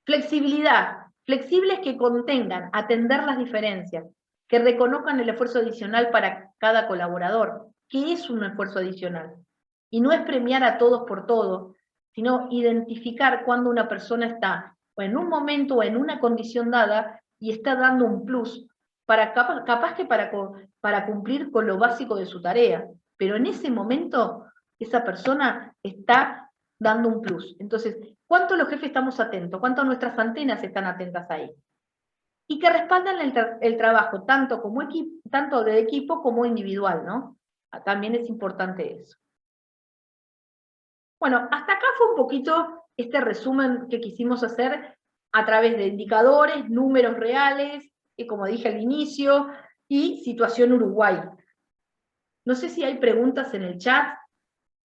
Flexibilidad, flexibles que contengan, atender las diferencias. que reconozcan el esfuerzo adicional para cada colaborador, que es un esfuerzo adicional. Y no es premiar a todos por todo, sino identificar cuando una persona está o en un momento o en una condición dada y está dando un plus, capaz que para cumplir con lo básico de su tarea, pero en ese momento esa persona está dando un plus. Entonces, ¿cuánto los jefes estamos atentos? ¿Cuánto nuestras antenas están atentas ahí? Y que respaldan el trabajo, tanto de equipo como individual, ¿no? También es importante eso. Bueno, hasta acá fue un poquito este resumen que quisimos hacer a través de indicadores, números reales, como dije al inicio, y situación Uruguay. No sé si hay preguntas en el chat.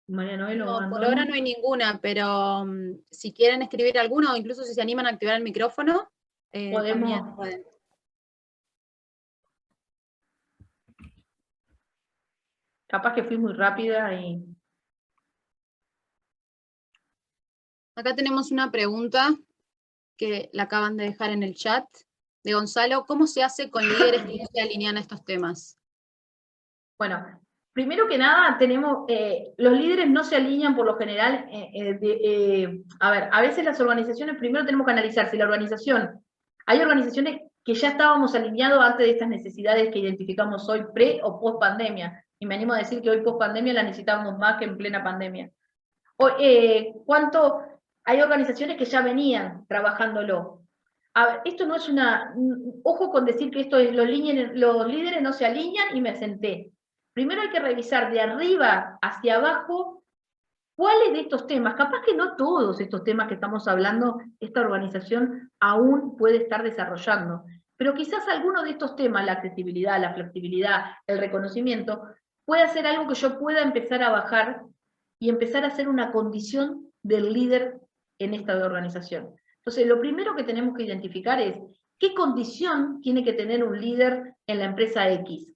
María Noel lo No, mandó. por ahora no hay ninguna, pero si quieren escribir alguna o incluso si se animan a activar el micrófono, también pueden. Capaz que fui muy rápida y... Acá tenemos una pregunta que la acaban de dejar en el chat de Gonzalo. ¿Cómo se hace con líderes que no se alinean a estos temas? Bueno, primero que nada, los líderes no se alinean por lo general, a ver, a veces las organizaciones, primero tenemos que analizar si la organización, hay organizaciones que ya estábamos alineados antes de estas necesidades que identificamos hoy, pre o post pandemia, y me animo a decir que hoy post pandemia las necesitábamos más que en plena pandemia. Hay organizaciones que ya venían trabajándolo. A ver, esto no es ojo con decir que los líderes no se alinean y me senté. Primero hay que revisar de arriba hacia abajo cuáles de estos temas, capaz que no todos estos temas que estamos hablando, esta organización aún puede estar desarrollando, pero quizás alguno de estos temas, la accesibilidad, la flexibilidad, el reconocimiento, puede ser algo que yo pueda empezar a bajar y empezar a hacer una condición del líder en esta organización. Entonces, lo primero que tenemos que identificar es qué condición tiene que tener un líder en la empresa X.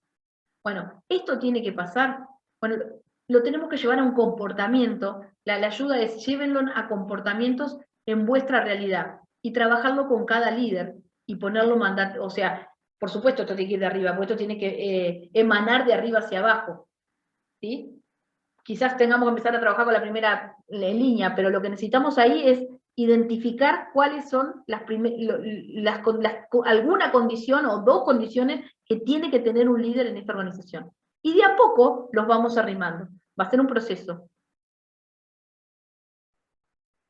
Bueno, esto tiene que pasar, bueno, lo tenemos que llevar a un comportamiento, la ayuda es llévenlo a comportamientos en vuestra realidad y trabajarlo con cada líder y ponerlo mandato, o sea, por supuesto esto tiene que ir de arriba, porque esto tiene que emanar de arriba hacia abajo, ¿sí? Quizás tengamos que empezar a trabajar con la primera línea, pero lo que necesitamos ahí es identificar cuáles son alguna condición o dos condiciones que tiene que tener un líder en esta organización. Y de a poco los vamos arrimando. Va a ser un proceso.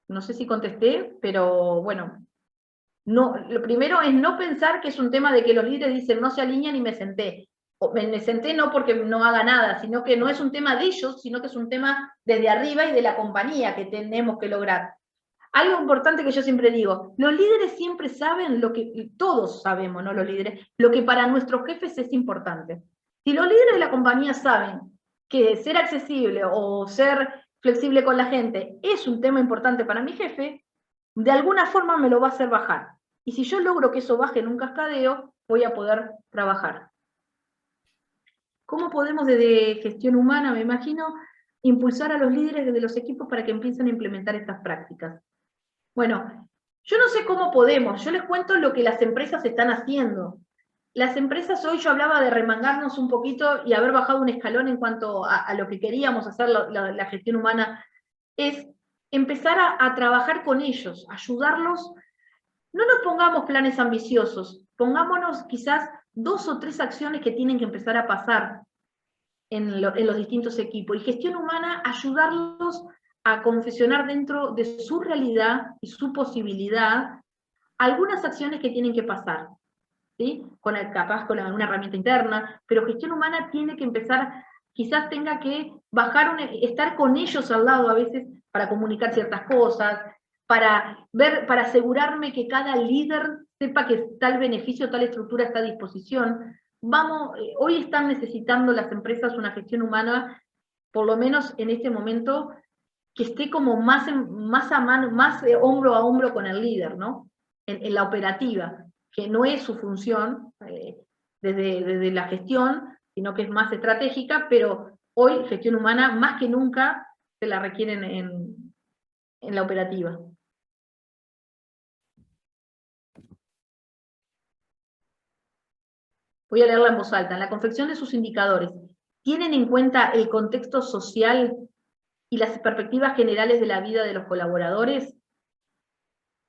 No sé si contesté, pero bueno. No, lo primero es no pensar que es un tema de que los líderes dicen no se alinean y me senté. Me senté no porque no haga nada, sino que no es un tema de ellos, sino que es un tema desde arriba y de la compañía que tenemos que lograr. Algo importante que yo siempre digo, los líderes siempre saben lo que, todos sabemos, ¿no? Los líderes, lo que para nuestros jefes es importante. Si los líderes de la compañía saben que ser accesible o ser flexible con la gente es un tema importante para mi jefe, de alguna forma me lo va a hacer bajar. Y si yo logro que eso baje en un cascadeo, voy a poder trabajar. ¿Cómo podemos desde gestión humana, me imagino, impulsar a los líderes de los equipos para que empiecen a implementar estas prácticas? Bueno, yo no sé cómo podemos, yo les cuento lo que las empresas están haciendo. Las empresas hoy, yo hablaba de remangarnos un poquito y haber bajado un escalón en cuanto a lo que queríamos hacer la gestión humana, es empezar a trabajar con ellos, ayudarlos. No nos pongamos planes ambiciosos, pongámonos quizás 2 o 3 acciones que tienen que empezar a pasar en los distintos equipos. Y gestión humana, ayudarlos a confeccionar dentro de su realidad y su posibilidad algunas acciones que tienen que pasar, ¿sí? Capaz con una herramienta interna, pero gestión humana tiene que empezar, quizás tenga que estar con ellos al lado a veces para comunicar ciertas cosas, para asegurarme que cada líder sepa que tal beneficio, tal estructura está a disposición. Hoy están necesitando las empresas una gestión humana, por lo menos en este momento, que esté como más a mano, más hombro a hombro con el líder, ¿no? En la operativa, que no es su función desde la gestión, sino que es más estratégica, pero hoy gestión humana más que nunca se la requieren en la operativa. voy a leerla en voz alta, en la confección de sus indicadores, ¿tienen en cuenta el contexto social y las perspectivas generales de la vida de los colaboradores?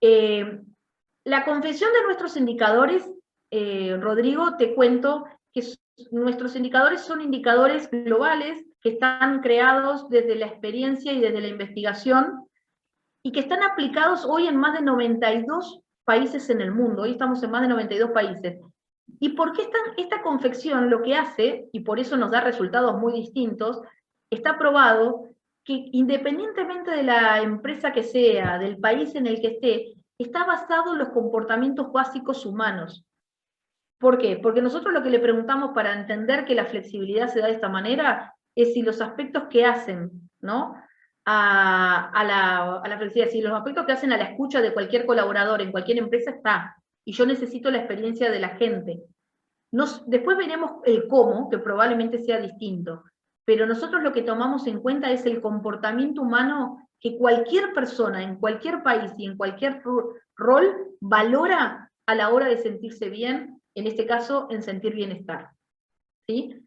La confección de nuestros indicadores, Rodrigo, te cuento que nuestros indicadores son indicadores globales que están creados desde la experiencia y desde la investigación y que están aplicados hoy en más de 92 países en el mundo. Hoy estamos en más de 92 países. ¿Y por qué esta confección lo que hace, y por eso nos da resultados muy distintos, está probado que independientemente de la empresa que sea, del país en el que esté, está basado en los comportamientos básicos humanos? ¿Por qué? Porque nosotros lo que le preguntamos para entender que la flexibilidad se da de esta manera es si los aspectos que hacen, ¿no? a la flexibilidad, si los aspectos que hacen a la escucha de cualquier colaborador en cualquier empresa está, y yo necesito la experiencia de la gente. Después veremos el cómo, que probablemente sea distinto, pero nosotros lo que tomamos en cuenta es el comportamiento humano que cualquier persona en cualquier país y en cualquier rol valora a la hora de sentirse bien, en este caso, en sentir bienestar. ¿Sí?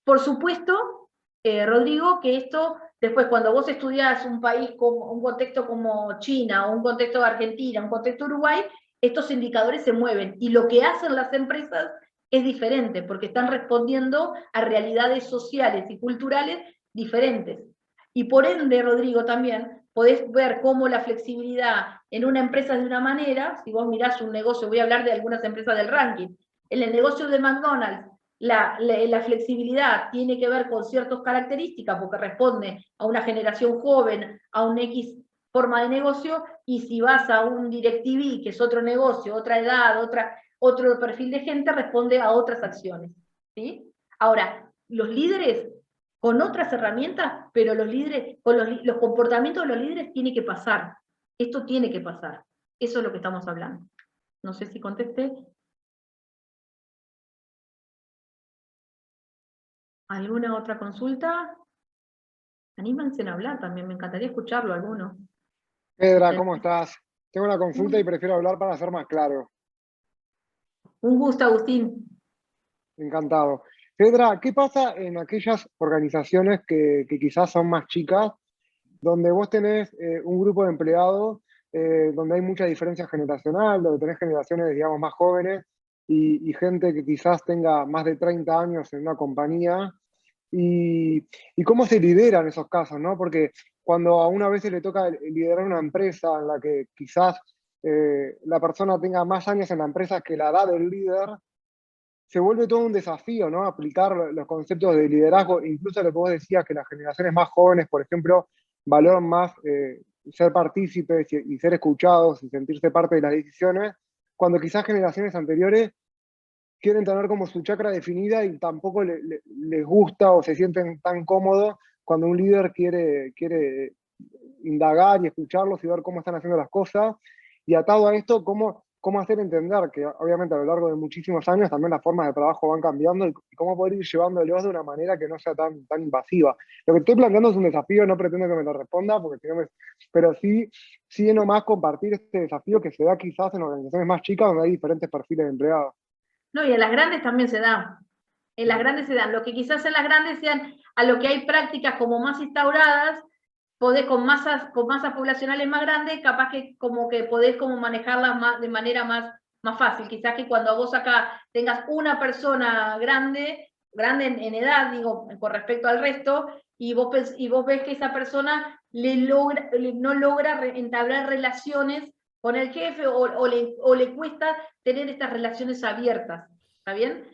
Por supuesto, Rodrigo, que esto, después cuando vos estudiás un país, como un contexto como China, o un contexto de Argentina, un contexto de Uruguay, estos indicadores se mueven, y lo que hacen las empresas es diferente, porque están respondiendo a realidades sociales y culturales diferentes. Y por ende, Rodrigo, también podés ver cómo la flexibilidad en una empresa es de una manera. Si vos mirás un negocio, voy a hablar de algunas empresas del ranking, en el negocio de McDonald's, la flexibilidad tiene que ver con ciertas características, porque responde a una generación joven, a un X forma de negocio, y si vas a un DirecTV, que es otro negocio, otra edad, otro perfil de gente, responde a otras acciones. ¿Sí? Ahora, los líderes con otras herramientas, pero los líderes, con los comportamientos de los líderes tiene que pasar. Esto tiene que pasar. Eso es lo que estamos hablando. No sé si contesté. ¿Alguna otra consulta? Anímense a hablar también, me encantaría escucharlo alguno. Pedra, ¿cómo estás? Tengo una consulta y prefiero hablar para ser más claro. Un gusto, Agustín. Encantado. Pedra, ¿qué pasa en aquellas organizaciones que quizás son más chicas, donde vos tenés un grupo de empleados, donde hay mucha diferencia generacional, donde tenés generaciones, digamos, más jóvenes y gente que quizás tenga más de 30 años en una compañía? Y cómo se lideran esos casos, ¿no? Porque cuando a una vez le toca liderar una empresa en la que quizás la persona tenga más años en la empresa que la edad del líder, se vuelve todo un desafío, ¿no? Aplicar los conceptos de liderazgo, incluso lo que vos decías, que las generaciones más jóvenes, por ejemplo, valoran más ser partícipes y ser escuchados y sentirse parte de las decisiones, cuando quizás generaciones anteriores quieren tener como su chakra definida y tampoco les gusta o se sienten tan cómodos cuando un líder quiere indagar y escucharlos y ver cómo están haciendo las cosas. Y atado a esto, cómo hacer entender que obviamente a lo largo de muchísimos años también las formas de trabajo van cambiando y cómo poder ir llevándolos de una manera que no sea tan invasiva. Lo que estoy planteando es un desafío, no pretendo que me lo responda, porque si no pero sí nomás compartir este desafío que se da quizás en organizaciones más chicas donde hay diferentes perfiles de empleados. No, y en las grandes también se da. En las grandes se dan. Lo que quizás en las grandes sean a lo que hay prácticas como más instauradas, podés con masas poblacionales más grandes, capaz que podés como manejarlas de manera más fácil. Quizás que cuando vos acá tengas una persona grande en edad, digo, con respecto al resto, y vos ves que esa persona no logra entablar relaciones con el jefe, o le cuesta tener estas relaciones abiertas. ¿Está bien?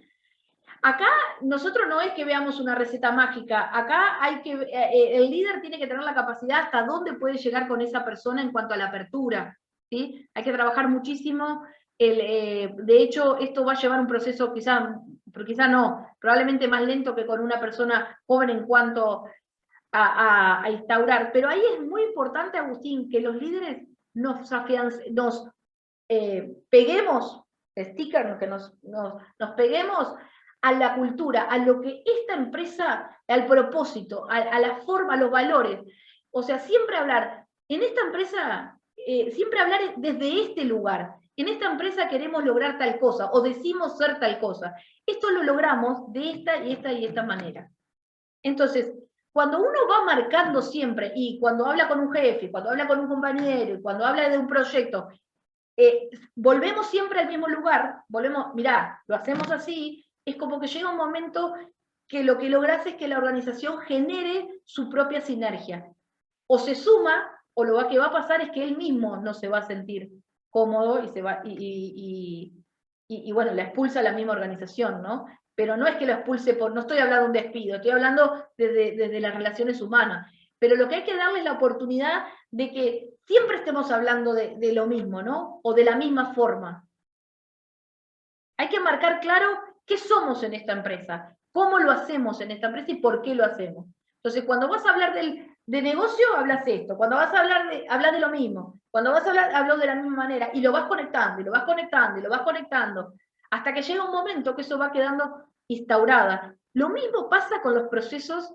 Acá nosotros no es que veamos una receta mágica, acá el líder tiene que tener la capacidad hasta dónde puede llegar con esa persona en cuanto a la apertura, ¿sí? Hay que trabajar muchísimo, de hecho esto va a llevar un proceso pero quizá no, probablemente más lento que con una persona joven en cuanto a instaurar, pero ahí es muy importante, Agustín, que los líderes nos peguemos, sticker, que nos peguemos a la cultura, a lo que esta empresa, al propósito, a la forma, a los valores. O sea, siempre hablar, en esta empresa, siempre hablar desde este lugar. en esta empresa queremos lograr tal cosa, o decimos ser tal cosa. Esto lo logramos de esta y esta y esta manera. Entonces, cuando uno va marcando siempre, y cuando habla con un jefe, cuando habla con un compañero, y cuando habla de un proyecto, volvemos siempre al mismo lugar, mirá, lo hacemos así, es como que llega un momento que lo que lográs es que la organización genere su propia sinergia. O se suma, o lo que va a pasar es que él mismo no se va a sentir cómodo y se va, y bueno, la expulsa a la misma organización, ¿no? Pero no es que lo expulse no estoy hablando de un despido, estoy hablando desde las relaciones humanas. Pero lo que hay que darle es la oportunidad de que siempre estemos hablando de lo mismo, ¿no? O de la misma forma. Hay que marcar claro qué somos en esta empresa, cómo lo hacemos en esta empresa y por qué lo hacemos. Entonces, cuando vas a hablar de negocio, hablas esto. Cuando vas a hablas de lo mismo. Cuando vas a hablar, hablo de la misma manera. Y lo vas conectando, y lo vas conectando, y lo vas conectando. Hasta que llega un momento que eso va quedando instaurada. Lo mismo pasa con los procesos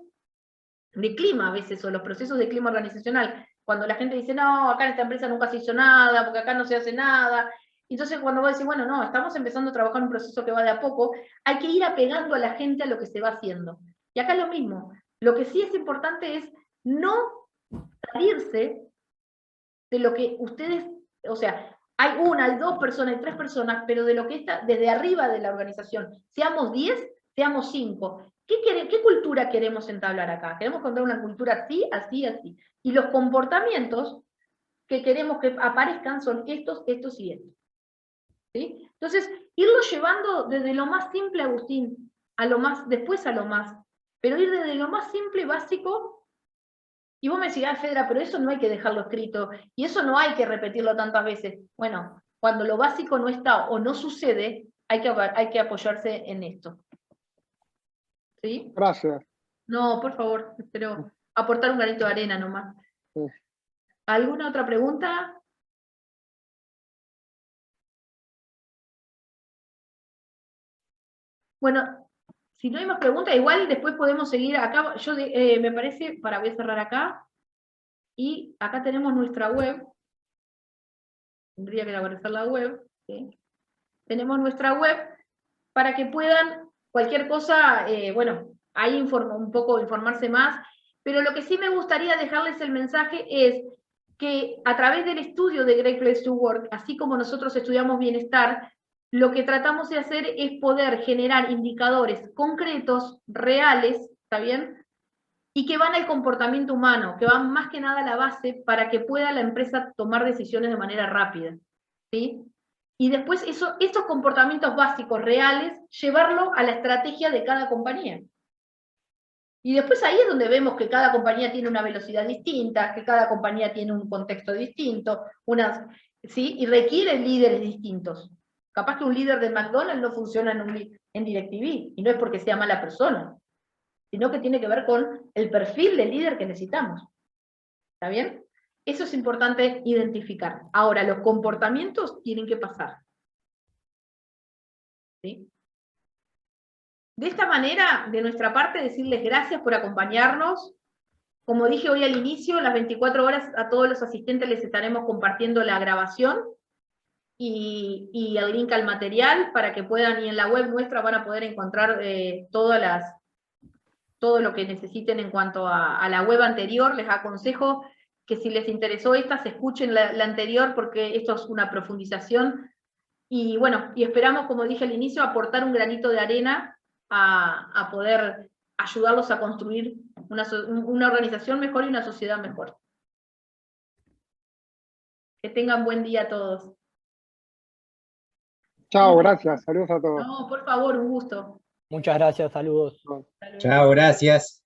de clima a veces, o los procesos de clima organizacional. Cuando la gente dice, no, acá en esta empresa nunca se hizo nada, porque acá no se hace nada. Entonces, cuando vos decís, bueno, no, estamos empezando a trabajar un proceso que va de a poco, hay que ir apegando a la gente a lo que se va haciendo. Y acá es lo mismo. Lo que sí es importante es no salirse de lo que ustedes, o sea, hay una, hay dos personas, hay tres personas, pero de lo que está desde arriba de la organización, seamos 10, seamos 5. ¿Qué cultura queremos entablar acá? Queremos contar una cultura así, así, así. Y los comportamientos que queremos que aparezcan son estos, estos y estos. ¿Sí? Entonces, irlo llevando desde lo más simple, Agustín, a lo más, después a lo más, pero ir desde lo más simple, básico, y vos me decís, Fedra, pero eso no hay que dejarlo escrito, y eso no hay que repetirlo tantas veces. Bueno, cuando lo básico no está o no sucede, hay que apoyarse en esto. ¿Sí? Gracias. No, por favor, espero aportar un granito de arena nomás. Sí. ¿Alguna otra pregunta? Bueno, si no hay más preguntas, igual después podemos seguir acá. Yo me parece, voy a cerrar acá. Y acá tenemos nuestra web. Tendría que aparecer la web. ¿Sí? Tenemos nuestra web para que puedan, cualquier cosa, bueno, ahí un poco informarse más. Pero lo que sí me gustaría dejarles el mensaje es que a través del estudio de Great Place to Work, así como nosotros estudiamos bienestar, lo que tratamos de hacer es poder generar indicadores concretos, reales, ¿está bien? Y que van al comportamiento humano, que van más que nada a la base para que pueda la empresa tomar decisiones de manera rápida, ¿sí? Y después estos comportamientos básicos, reales, llevarlo a la estrategia de cada compañía. Y después ahí es donde vemos que cada compañía tiene una velocidad distinta, que cada compañía tiene un contexto distinto, ¿sí? Y requiere líderes distintos. Capaz que un líder de McDonald's no funciona en DirecTV, y no es porque sea mala persona, sino que tiene que ver con el perfil del líder que necesitamos. ¿Está bien? Eso es importante identificar. Ahora, los comportamientos tienen que pasar. ¿Sí? De esta manera, de nuestra parte, decirles gracias por acompañarnos. Como dije hoy al inicio, las 24 horas a todos los asistentes les estaremos compartiendo la grabación y el link al material para que puedan, y en la web nuestra van a poder encontrar todo lo que necesiten en cuanto a la web anterior. Les aconsejo que si les interesó esta, se escuchen la anterior, porque esto es una profundización. Y bueno, y esperamos, como dije al inicio, aportar un granito de arena a poder ayudarlos a construir una organización mejor y una sociedad mejor. Que tengan buen día a todos. Chao, gracias. Saludos a todos. No, por favor, un gusto. Muchas gracias, saludos. Hasta luego. Chao, gracias.